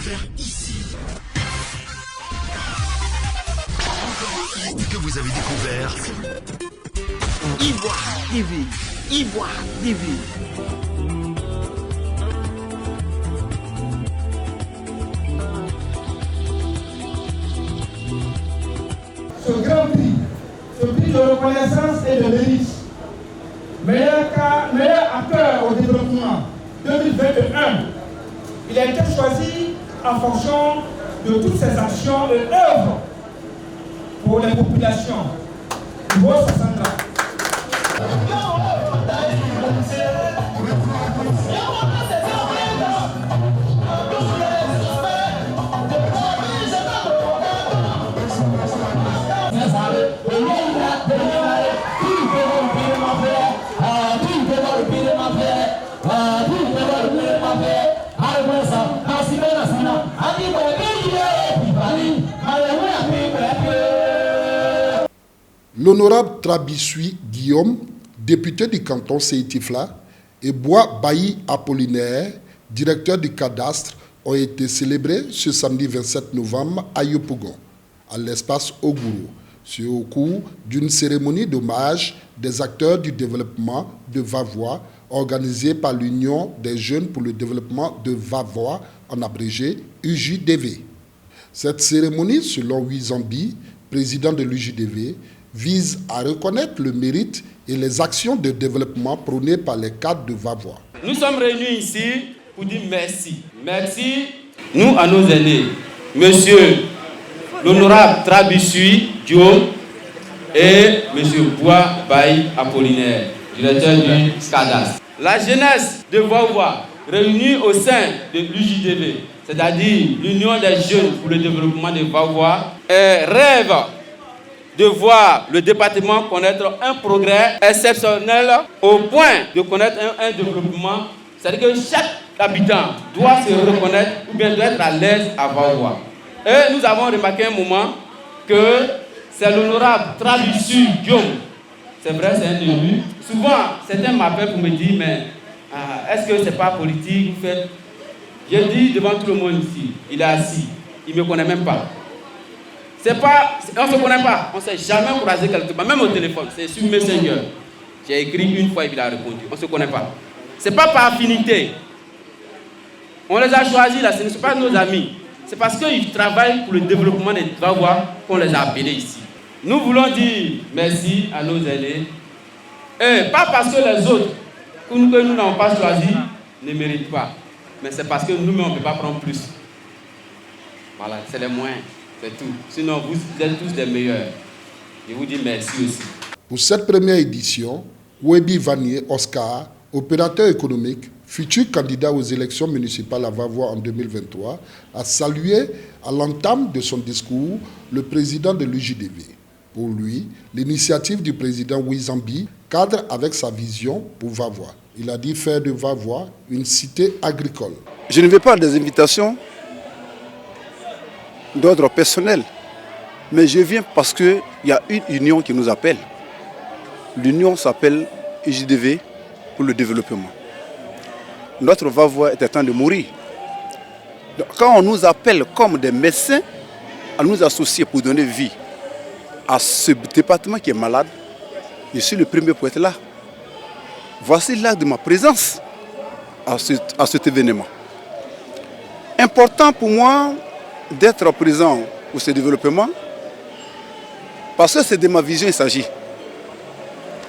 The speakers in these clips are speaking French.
découvert ici. Que vous avez découvert Ivoire TV. Ivoire TV. Ce grand prix, ce prix de reconnaissance et de mérite, meilleur acteur au développement 2021, il a été choisi en fonction de toutes ses actions et œuvres pour les populations du Haut-Sassandra. L'honorable Trabissoui Guillaume, député du canton Séitifla, et Bois Bailly Apollinaire, directeur du cadastre, ont été célébrés ce samedi 27 novembre à Yopougon, à l'espace Oguru, au cours d'une cérémonie d'hommage des acteurs du développement de Vavois, organisée par l'Union des jeunes pour le développement de Vavois, en abrégé UJDV. Cette cérémonie, selon Wizambi, président de l'UJDV, vise à reconnaître le mérite et les actions de développement prônées par les cadres de Vavois. Nous sommes réunis ici pour dire merci. Merci, nous, à nos aînés, monsieur l'honorable Trabissoui Guillaume et monsieur Bois Bailly Apollinaire, directeur du cadastre. La jeunesse de Vavois, réunie au sein de l'UJDV, c'est-à-dire l'Union des jeunes pour le développement de Vavois, rêve de voir le département connaître un progrès exceptionnel au point de connaître un développement. C'est-à-dire que chaque habitant doit se reconnaître ou bien doit être à l'aise à Vavois. Et nous avons remarqué un moment que c'est l'honorable Trabissoui Guillaume. C'est vrai, c'est un élu. Souvent, certains m'appellent pour me dire, mais est-ce que ce n'est pas politique? Vous faites... Je dis devant tout le monde ici, il est assis, il ne me connaît même pas. On ne se connaît pas, on ne s'est jamais croisé quelque part, même au téléphone, c'est sur Messenger. J'ai écrit une fois et il a répondu, on ne se connaît pas. Ce n'est pas par affinité. On les a choisis là, ce ne sont pas nos amis. C'est parce qu'ils travaillent pour le développement des Vavois qu'on les a appelés ici. Nous voulons dire merci à nos aînés. Et pas parce que les autres que nous n'avons pas choisis ne méritent pas. Mais c'est parce que nous-mêmes on ne peut pas prendre plus. Voilà, c'est les moyens. C'est tout. Sinon, vous êtes tous les meilleurs. Je vous dis merci aussi. Pour cette première édition, Webi Vanier Oscar, opérateur économique, futur candidat aux élections municipales à Vavois en 2023, a salué à l'entame de son discours le président de l'UJDV. Pour lui, l'initiative du président Wizambi cadre avec sa vision pour Vavois. Il a dit faire de Vavois une cité agricole. Je ne veux pas des invitations d'ordre personnel, mais je viens parce qu'il y a une union qui nous appelle. L'union s'appelle UJDV pour le développement. Notre Vavois est en train de mourir. Donc, quand on nous appelle comme des médecins à nous associer pour donner vie à ce département qui est malade, je suis le premier pour être là. Voici l'acte de ma présence à cet événement. Important pour moi d'être présent pour ce développement, parce que c'est de ma vision qu'il s'agit.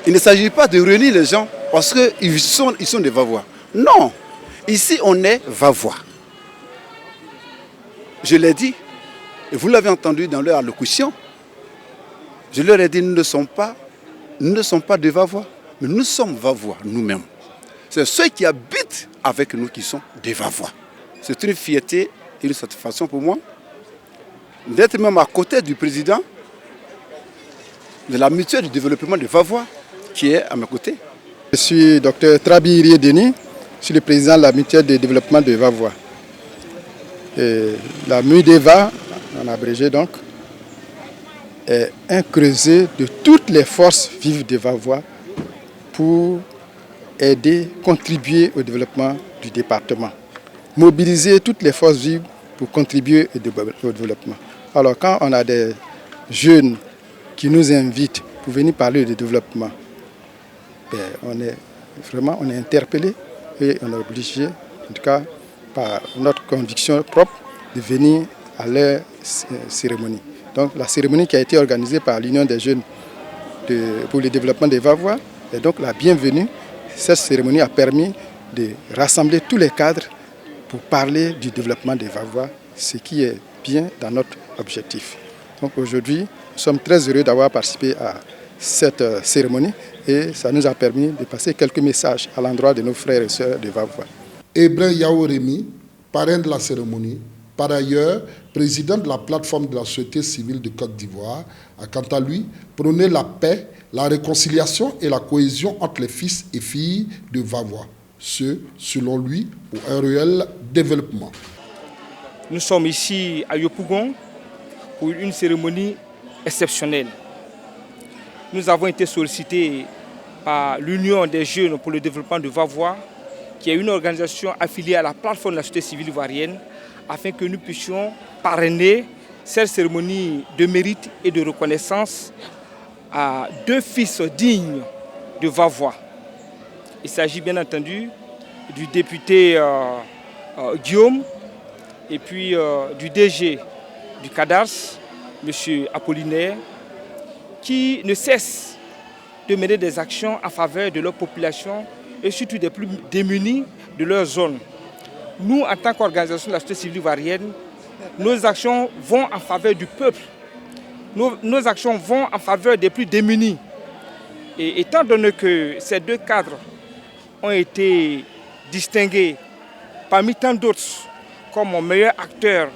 Il ne s'agit pas de réunir les gens parce qu'ils sont des Vavois. Non, ici on est Vavois. Je l'ai dit, et vous l'avez entendu dans leur allocution, je leur ai dit, nous ne sommes pas des Vavois, mais nous sommes Vavois nous-mêmes. C'est ceux qui habitent avec nous qui sont des Vavois. C'est une fierté et une satisfaction pour moi d'être même à côté du président de la mutuelle du développement de Vavois qui est à mes côtés. Je suis Dr Trabi Denis, je suis le président de la mutuelle de développement de Vavois. Et la MUDEVA, en abrégé donc, est un creuset de toutes les forces vives de Vavois pour aider, contribuer au développement du département. Mobiliser toutes les forces vives pour contribuer au développement. Alors quand on a des jeunes qui nous invitent pour venir parler de développement, on est interpellé et on est obligé, en tout cas par notre conviction propre, de venir à leur cérémonie. Donc la cérémonie qui a été organisée par l'Union des jeunes pour le développement des Vavois est donc la bienvenue. Cette cérémonie a permis de rassembler tous les cadres pour parler du développement des Vavois, ce qui est bien dans notre objectif. Donc aujourd'hui, nous sommes très heureux d'avoir participé à cette cérémonie et ça nous a permis de passer quelques messages à l'endroit de nos frères et sœurs de Vavois. Ebrin Yao Rémy, parrain de la cérémonie, par ailleurs président de la plateforme de la société civile de Côte d'Ivoire, a quant à lui prôné la paix, la réconciliation et la cohésion entre les fils et filles de Vavois. Ce, selon lui, pour un réel développement. Nous sommes ici à Yopougon pour une cérémonie exceptionnelle. Nous avons été sollicités par l'Union des jeunes pour le développement de Vavois, qui est une organisation affiliée à la plateforme de la société civile ivoirienne, afin que nous puissions parrainer cette cérémonie de mérite et de reconnaissance à 2 fils dignes de Vavois. Il s'agit bien entendu du député Guillaume et puis du DG du cadastre, M. Apollinaire, qui ne cesse de mener des actions en faveur de leur population et surtout des plus démunis de leur zone. Nous, en tant qu'organisation de la société civile ivoirienne, nos actions vont en faveur du peuple. Nos actions vont en faveur des plus démunis. Et étant donné que ces 2 cadres ont été distingués parmi tant d'autres comme meilleur acteur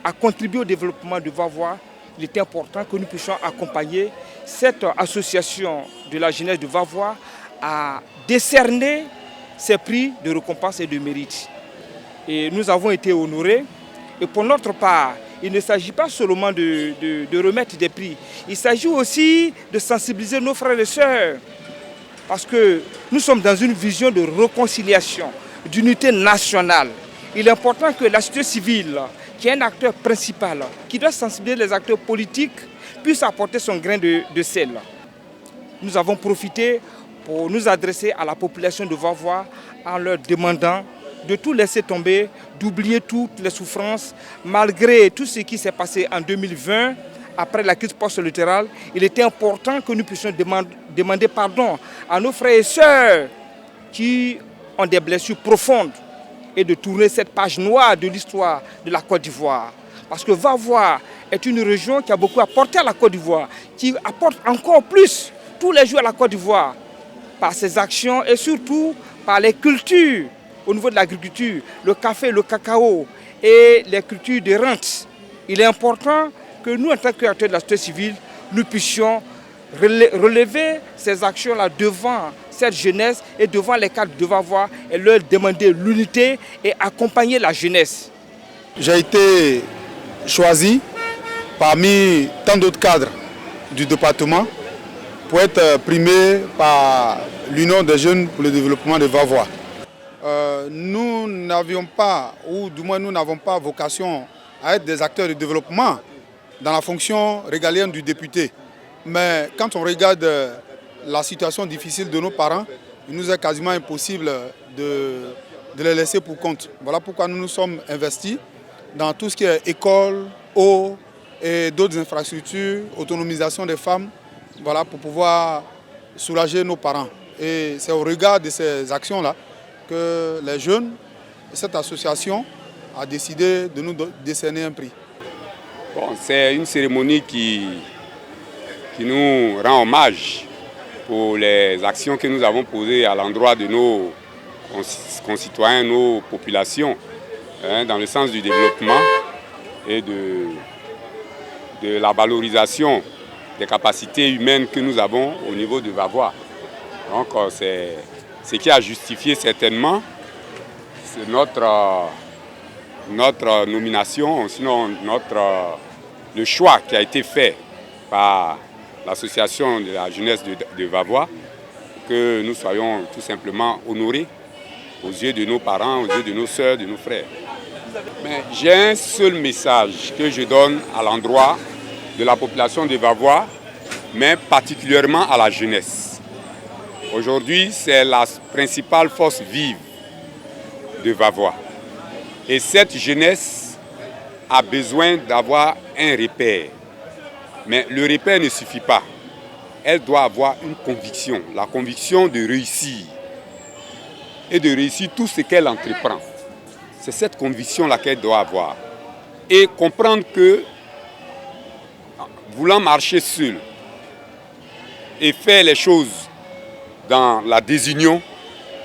à contribuer au développement de Vavois, il est important que nous puissions accompagner cette association de la jeunesse de Vavois à décerner ces prix de récompense et de mérite. Et nous avons été honorés. Et pour notre part, il ne s'agit pas seulement de remettre des prix. Il s'agit aussi de sensibiliser nos frères et sœurs. Parce que nous sommes dans une vision de réconciliation, d'unité nationale. Il est important que la société civile, qui est un acteur principal, qui doit sensibiliser les acteurs politiques, puisse apporter son grain de sel. Nous avons profité pour nous adresser à la population de Vavois en leur demandant de tout laisser tomber, d'oublier toutes les souffrances. Malgré tout ce qui s'est passé en 2020, après la crise post-électorale, il était important que nous puissions demander pardon à nos frères et sœurs qui ont des blessures profondes et de tourner cette page noire de l'histoire de la Côte d'Ivoire. Parce que Vavois est une région qui a beaucoup apporté à la Côte d'Ivoire, qui apporte encore plus tous les jours à la Côte d'Ivoire par ses actions et surtout par les cultures au niveau de l'agriculture, le café, le cacao et les cultures de rente. Il est important que nous, en tant qu'acteurs de la société civile, nous puissions relever ces actions-là devant cette jeunesse et devant les cadres de Vavois et leur demander l'unité et accompagner la jeunesse. J'ai été choisi parmi tant d'autres cadres du département pour être primé par l'Union des jeunes pour le développement de Vavois. Nous n'avions pas, ou du moins nous n'avons pas vocation à être des acteurs de développement dans la fonction régalienne du député. Mais quand on regarde la situation difficile de nos parents, il nous est quasiment impossible de les laisser pour compte. Voilà pourquoi nous nous sommes investis dans tout ce qui est école, eau et d'autres infrastructures, autonomisation des femmes, voilà, pour pouvoir soulager nos parents. Et c'est au regard de ces actions-là que les jeunes, cette association a décidé de nous décerner un prix. Bon, c'est une cérémonie qui nous rend hommage pour les actions que nous avons posées à l'endroit de nos concitoyens, nos populations, dans le sens du développement et de la valorisation des capacités humaines que nous avons au niveau de Vavois. Donc c'est ce qui a justifié certainement notre nomination, sinon le choix qui a été fait par l'association de la jeunesse de Vavois, que nous soyons tout simplement honorés aux yeux de nos parents, aux yeux de nos sœurs, de nos frères. J'ai un seul message que je donne à l'endroit de la population de Vavois, mais particulièrement à la jeunesse. Aujourd'hui, c'est la principale force vive de Vavois. Et cette jeunesse a besoin d'avoir un repère. Mais le repère ne suffit pas. Elle doit avoir une conviction, la conviction de réussir. Et de réussir tout ce qu'elle entreprend. C'est cette conviction-là qu'elle doit avoir. Et comprendre que, voulant marcher seule et faire les choses dans la désunion,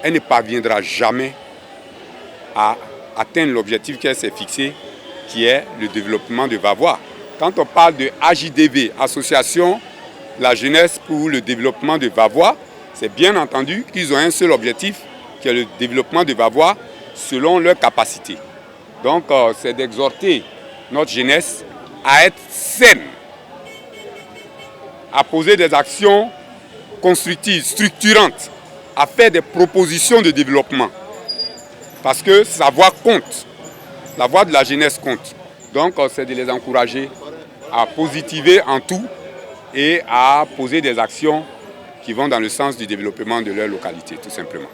elle ne parviendra jamais à atteindre l'objectif qu'elle s'est fixé, qui est le développement de Vavois. Quand on parle de AJDV, Association La Jeunesse pour le développement de Vavois, c'est bien entendu qu'ils ont un seul objectif, qui est le développement de Vavois selon leurs capacités. Donc, c'est d'exhorter notre jeunesse à être saine, à poser des actions constructives, structurantes, à faire des propositions de développement. Parce que sa voix compte, la voix de la jeunesse compte. Donc, c'est de les encourager à positiver en tout et à poser des actions qui vont dans le sens du développement de leur localité, tout simplement.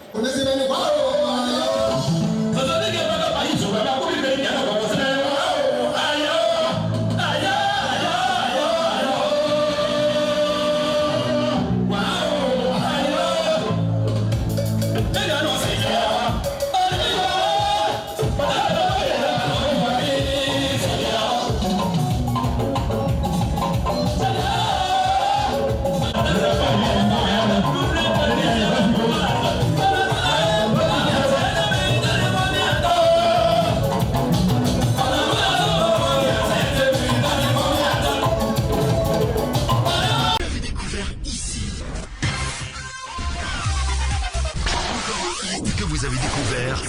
Que vous avez découvert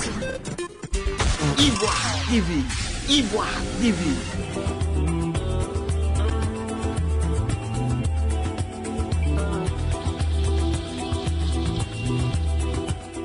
Ivoire TV. Ivoire TV.